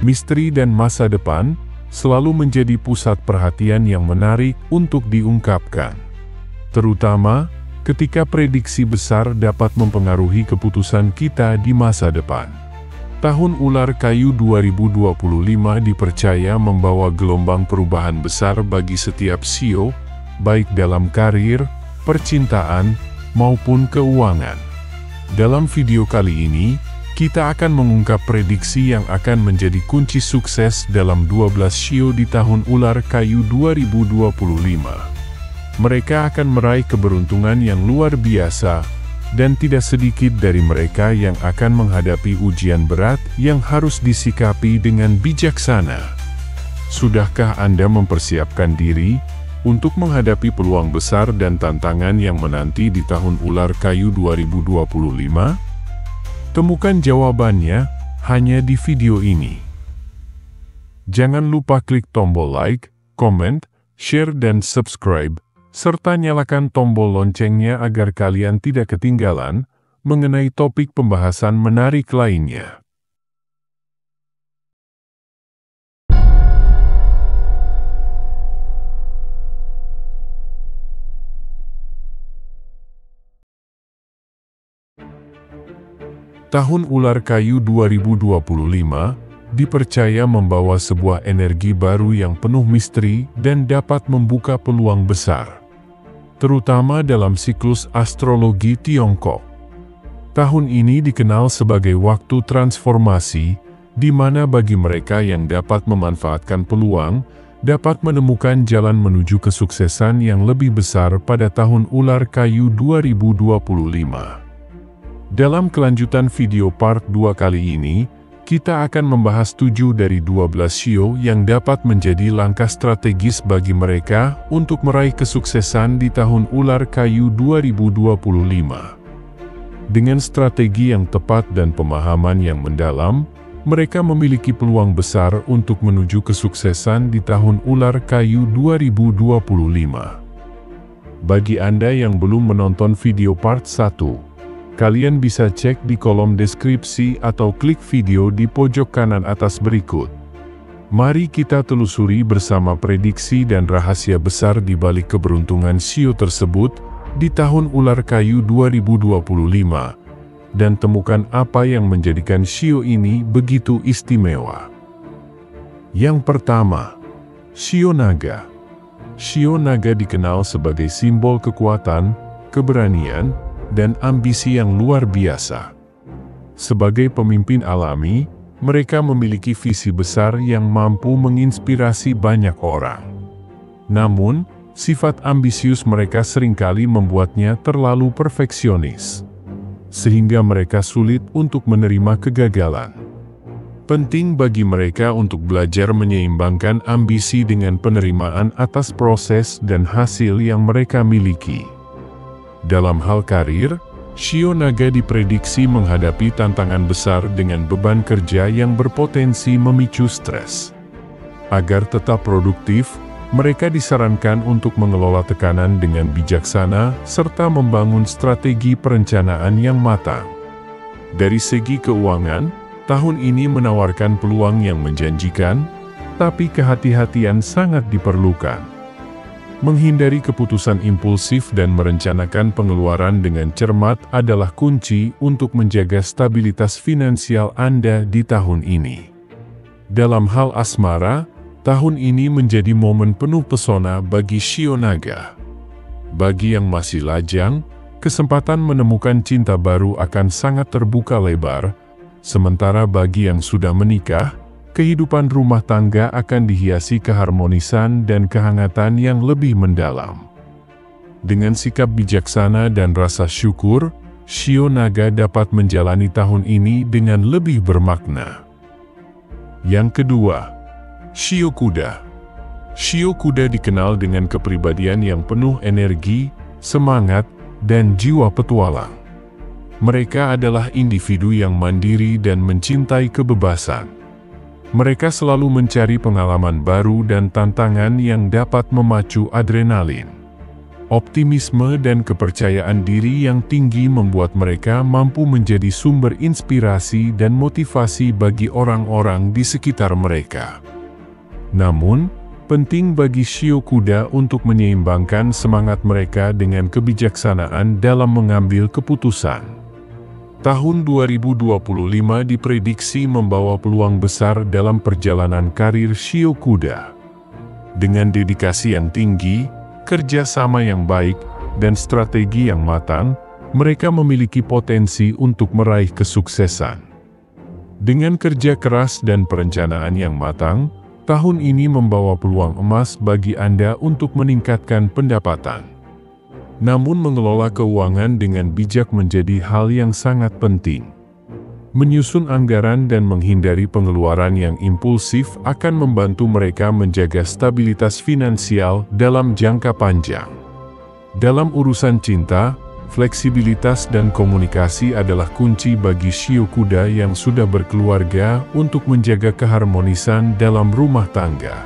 misteri dan masa depan selalu menjadi pusat perhatian yang menarik untuk diungkapkan. Terutama ketika prediksi besar dapat mempengaruhi keputusan kita di masa depan. Tahun Ular Kayu 2025 dipercaya membawa gelombang perubahan besar bagi setiap shio, baik dalam karir, percintaan, maupun keuangan. Dalam video kali ini, kita akan mengungkap prediksi yang akan menjadi kunci sukses dalam 12 shio di tahun Ular Kayu 2025. Mereka akan meraih keberuntungan yang luar biasa, dan tidak sedikit dari mereka yang akan menghadapi ujian berat yang harus disikapi dengan bijaksana. Sudahkah Anda mempersiapkan diri untuk menghadapi peluang besar dan tantangan yang menanti di tahun Ular Kayu 2025? Temukan jawabannya hanya di video ini. Jangan lupa klik tombol like, comment, share dan subscribe, serta nyalakan tombol loncengnya agar kalian tidak ketinggalan mengenai topik pembahasan menarik lainnya. Tahun Ular Kayu 2025 dipercaya membawa sebuah energi baru yang penuh misteri dan dapat membuka peluang besar, terutama dalam siklus astrologi Tiongkok. Tahun ini dikenal sebagai waktu transformasi, di mana bagi mereka yang dapat memanfaatkan peluang, dapat menemukan jalan menuju kesuksesan yang lebih besar pada tahun Ular Kayu 2025. Dalam kelanjutan video part 2 kali ini, kita akan membahas 7 dari 12 shio yang dapat menjadi langkah strategis bagi mereka untuk meraih kesuksesan di tahun Ular Kayu 2025. Dengan strategi yang tepat dan pemahaman yang mendalam, mereka memiliki peluang besar untuk menuju kesuksesan di tahun Ular Kayu 2025. Bagi Anda yang belum menonton video part 1, kalian bisa cek di kolom deskripsi atau klik video di pojok kanan atas berikut. Mari kita telusuri bersama prediksi dan rahasia besar di balik keberuntungan shio tersebut di tahun Ular Kayu 2025, dan temukan apa yang menjadikan shio ini begitu istimewa. Yang pertama, shio naga. Shio naga dikenal sebagai simbol kekuatan, keberanian, dan ambisi yang luar biasa. Sebagai pemimpin alami, mereka memiliki visi besar yang mampu menginspirasi banyak orang. Namun, sifat ambisius mereka seringkali membuatnya terlalu perfeksionis, sehingga mereka sulit untuk menerima kegagalan. Penting bagi mereka untuk belajar menyeimbangkan ambisi dengan penerimaan atas proses dan hasil yang mereka miliki. Dalam hal karir, shio naga diprediksi menghadapi tantangan besar dengan beban kerja yang berpotensi memicu stres. Agar tetap produktif, mereka disarankan untuk mengelola tekanan dengan bijaksana serta membangun strategi perencanaan yang matang. Dari segi keuangan, tahun ini menawarkan peluang yang menjanjikan, tapi kehati-hatian sangat diperlukan. Menghindari keputusan impulsif dan merencanakan pengeluaran dengan cermat adalah kunci untuk menjaga stabilitas finansial Anda di tahun ini. Dalam hal asmara, tahun ini menjadi momen penuh pesona bagi shio naga. Bagi yang masih lajang, kesempatan menemukan cinta baru akan sangat terbuka lebar, sementara bagi yang sudah menikah, kehidupan rumah tangga akan dihiasi keharmonisan dan kehangatan yang lebih mendalam. Dengan sikap bijaksana dan rasa syukur, shio naga dapat menjalani tahun ini dengan lebih bermakna. Yang kedua, shio kuda. Shio kuda dikenal dengan kepribadian yang penuh energi, semangat, dan jiwa petualang. Mereka adalah individu yang mandiri dan mencintai kebebasan. Mereka selalu mencari pengalaman baru dan tantangan yang dapat memacu adrenalin. Optimisme dan kepercayaan diri yang tinggi membuat mereka mampu menjadi sumber inspirasi dan motivasi bagi orang-orang di sekitar mereka. Namun, penting bagi shio kuda untuk menyeimbangkan semangat mereka dengan kebijaksanaan dalam mengambil keputusan. Tahun 2025 diprediksi membawa peluang besar dalam perjalanan karir shio kuda. Dengan dedikasi yang tinggi, kerja sama yang baik, dan strategi yang matang, mereka memiliki potensi untuk meraih kesuksesan. Dengan kerja keras dan perencanaan yang matang, tahun ini membawa peluang emas bagi Anda untuk meningkatkan pendapatan. Namun mengelola keuangan dengan bijak menjadi hal yang sangat penting. Menyusun anggaran dan menghindari pengeluaran yang impulsif akan membantu mereka menjaga stabilitas finansial dalam jangka panjang. Dalam urusan cinta, fleksibilitas dan komunikasi adalah kunci bagi shio kuda yang sudah berkeluarga untuk menjaga keharmonisan dalam rumah tangga.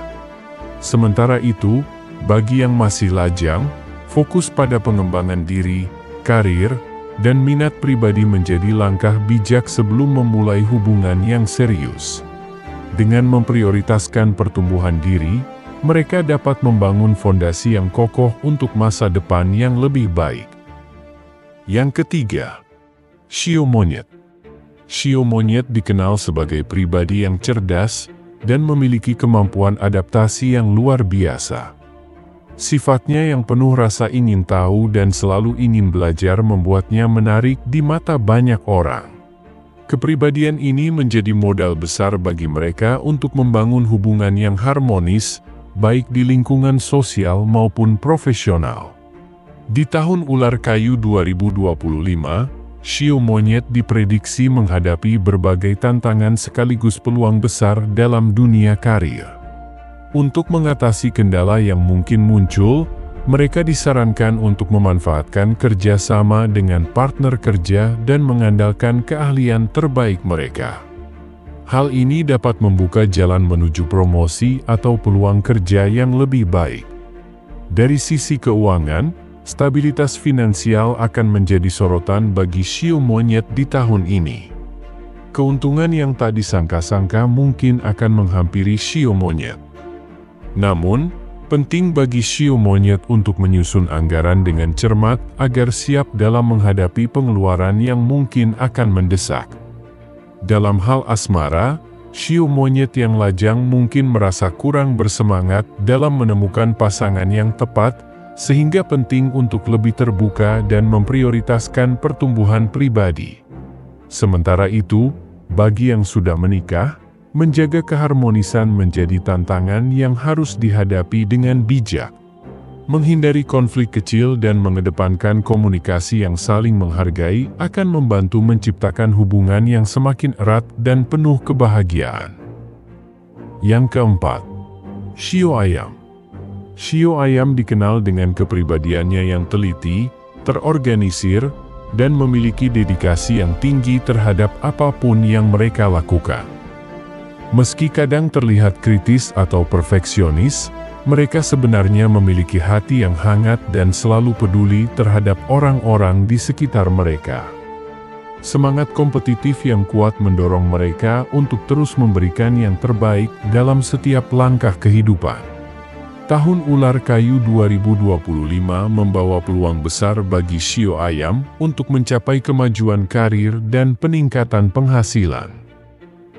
Sementara itu, bagi yang masih lajang, fokus pada pengembangan diri, karir, dan minat pribadi menjadi langkah bijak sebelum memulai hubungan yang serius. Dengan memprioritaskan pertumbuhan diri, mereka dapat membangun fondasi yang kokoh untuk masa depan yang lebih baik. Yang ketiga, shio monyet. Shio monyet dikenal sebagai pribadi yang cerdas dan memiliki kemampuan adaptasi yang luar biasa. Sifatnya yang penuh rasa ingin tahu dan selalu ingin belajar membuatnya menarik di mata banyak orang. Kepribadian ini menjadi modal besar bagi mereka untuk membangun hubungan yang harmonis, baik di lingkungan sosial maupun profesional. Di tahun ular kayu 2025, shio monyet diprediksi menghadapi berbagai tantangan sekaligus peluang besar dalam dunia karir. Untuk mengatasi kendala yang mungkin muncul, mereka disarankan untuk memanfaatkan kerjasama dengan partner kerja dan mengandalkan keahlian terbaik mereka. Hal ini dapat membuka jalan menuju promosi atau peluang kerja yang lebih baik. Dari sisi keuangan, stabilitas finansial akan menjadi sorotan bagi shio monyet di tahun ini. Keuntungan yang tak disangka-sangka mungkin akan menghampiri shio monyet. Namun, penting bagi shio monyet untuk menyusun anggaran dengan cermat agar siap dalam menghadapi pengeluaran yang mungkin akan mendesak. Dalam hal asmara, shio monyet yang lajang mungkin merasa kurang bersemangat dalam menemukan pasangan yang tepat, sehingga penting untuk lebih terbuka dan memprioritaskan pertumbuhan pribadi. Sementara itu, bagi yang sudah menikah, menjaga keharmonisan menjadi tantangan yang harus dihadapi dengan bijak. Menghindari konflik kecil dan mengedepankan komunikasi yang saling menghargai akan membantu menciptakan hubungan yang semakin erat dan penuh kebahagiaan. Yang keempat, shio ayam. Shio ayam dikenal dengan kepribadiannya yang teliti, terorganisir, dan memiliki dedikasi yang tinggi terhadap apapun yang mereka lakukan. Meski kadang terlihat kritis atau perfeksionis, mereka sebenarnya memiliki hati yang hangat dan selalu peduli terhadap orang-orang di sekitar mereka. Semangat kompetitif yang kuat mendorong mereka untuk terus memberikan yang terbaik dalam setiap langkah kehidupan. Tahun ular kayu 2025 membawa peluang besar bagi shio ayam untuk mencapai kemajuan karir dan peningkatan penghasilan.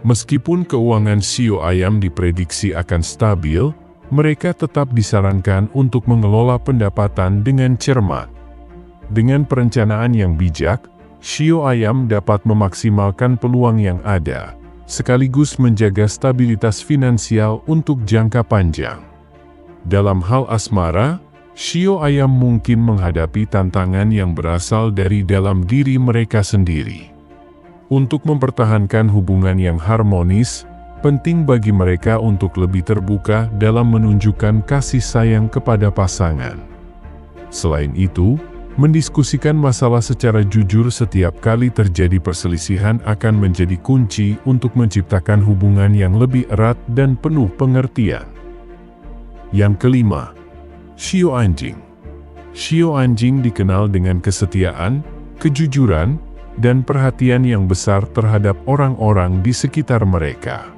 Meskipun keuangan shio ayam diprediksi akan stabil, mereka tetap disarankan untuk mengelola pendapatan dengan cermat. Dengan perencanaan yang bijak, shio ayam dapat memaksimalkan peluang yang ada, sekaligus menjaga stabilitas finansial untuk jangka panjang. Dalam hal asmara, shio ayam mungkin menghadapi tantangan yang berasal dari dalam diri mereka sendiri. Untuk mempertahankan hubungan yang harmonis, penting bagi mereka untuk lebih terbuka dalam menunjukkan kasih sayang kepada pasangan. Selain itu, mendiskusikan masalah secara jujur setiap kali terjadi perselisihan akan menjadi kunci untuk menciptakan hubungan yang lebih erat dan penuh pengertian. Yang kelima, shio anjing. Shio anjing dikenal dengan kesetiaan, kejujuran, dan perhatian yang besar terhadap orang-orang di sekitar mereka.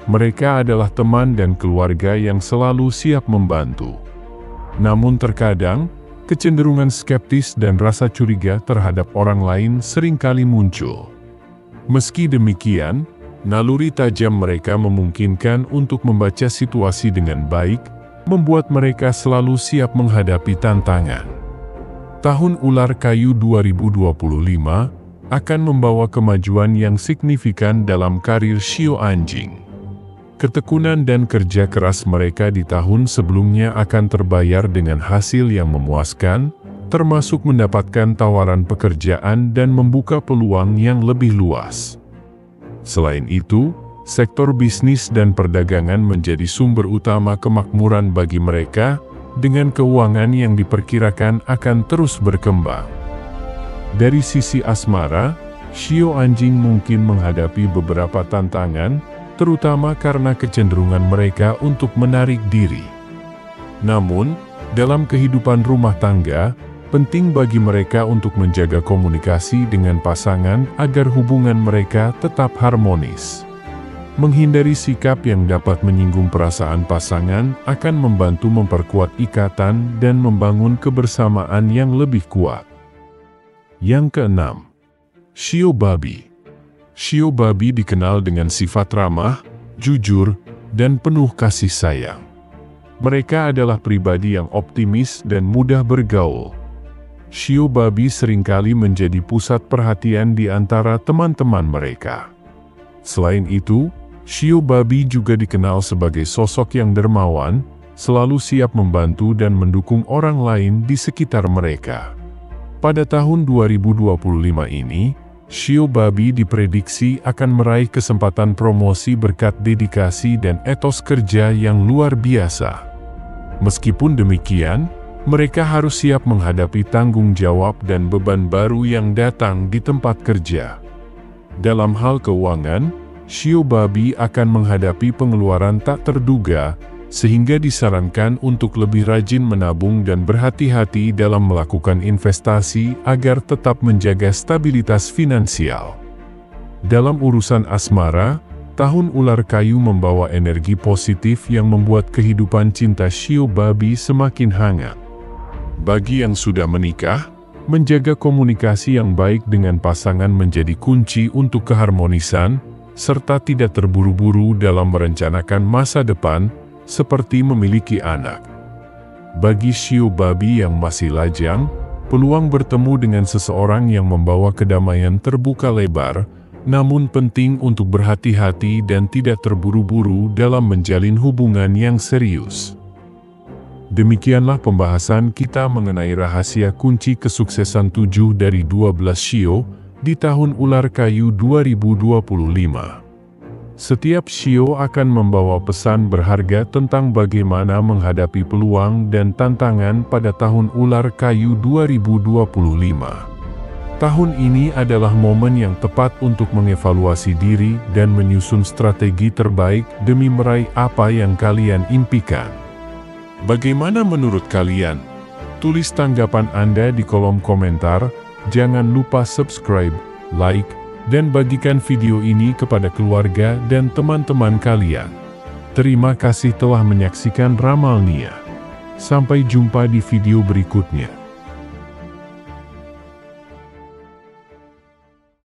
Mereka adalah teman dan keluarga yang selalu siap membantu. Namun terkadang, kecenderungan skeptis dan rasa curiga terhadap orang lain seringkali muncul. Meski demikian, naluri tajam mereka memungkinkan untuk membaca situasi dengan baik, membuat mereka selalu siap menghadapi tantangan. Tahun Ular Kayu 2025 akan membawa kemajuan yang signifikan dalam karir Shio anjing. Ketekunan dan kerja keras mereka di tahun sebelumnya akan terbayar dengan hasil yang memuaskan, termasuk mendapatkan tawaran pekerjaan dan membuka peluang yang lebih luas. Selain itu, sektor bisnis dan perdagangan menjadi sumber utama kemakmuran bagi mereka, dengan keuangan yang diperkirakan akan terus berkembang. Dari sisi asmara, Shio anjing mungkin menghadapi beberapa tantangan, terutama karena kecenderungan mereka untuk menarik diri. Namun, dalam kehidupan rumah tangga, penting bagi mereka untuk menjaga komunikasi dengan pasangan agar hubungan mereka tetap harmonis. Menghindari sikap yang dapat menyinggung perasaan pasangan akan membantu memperkuat ikatan dan membangun kebersamaan yang lebih kuat. Yang keenam, Shio babi. Shio babi dikenal dengan sifat ramah, jujur, dan penuh kasih sayang. Mereka adalah pribadi yang optimis dan mudah bergaul. Shio babi seringkali menjadi pusat perhatian di antara teman-teman mereka. Selain itu, Shio babi juga dikenal sebagai sosok yang dermawan, selalu siap membantu dan mendukung orang lain di sekitar mereka. Pada tahun 2025 ini, Shio babi diprediksi akan meraih kesempatan promosi berkat dedikasi dan etos kerja yang luar biasa. Meskipun demikian, mereka harus siap menghadapi tanggung jawab dan beban baru yang datang di tempat kerja. Dalam hal keuangan, Shio babi akan menghadapi pengeluaran tak terduga, sehingga disarankan untuk lebih rajin menabung dan berhati-hati dalam melakukan investasi agar tetap menjaga stabilitas finansial. Dalam urusan asmara, tahun Ular Kayu membawa energi positif yang membuat kehidupan cinta Shio babi semakin hangat. Bagi yang sudah menikah, menjaga komunikasi yang baik dengan pasangan menjadi kunci untuk keharmonisan, serta tidak terburu-buru dalam merencanakan masa depan, seperti memiliki anak. Bagi Shio babi yang masih lajang, peluang bertemu dengan seseorang yang membawa kedamaian terbuka lebar, namun penting untuk berhati-hati dan tidak terburu-buru dalam menjalin hubungan yang serius. Demikianlah pembahasan kita mengenai rahasia kunci kesuksesan 7 dari 12 Shio di tahun Ular Kayu 2025. Setiap Shio akan membawa pesan berharga tentang bagaimana menghadapi peluang dan tantangan pada tahun Ular Kayu 2025. Tahun ini adalah momen yang tepat untuk mengevaluasi diri dan menyusun strategi terbaik demi meraih apa yang kalian impikan. Bagaimana menurut kalian? Tulis tanggapan Anda di kolom komentar. Jangan lupa subscribe, like, dan bagikan video ini kepada keluarga dan teman-teman kalian. Terima kasih telah menyaksikan Ramal Nia. Sampai jumpa di video berikutnya.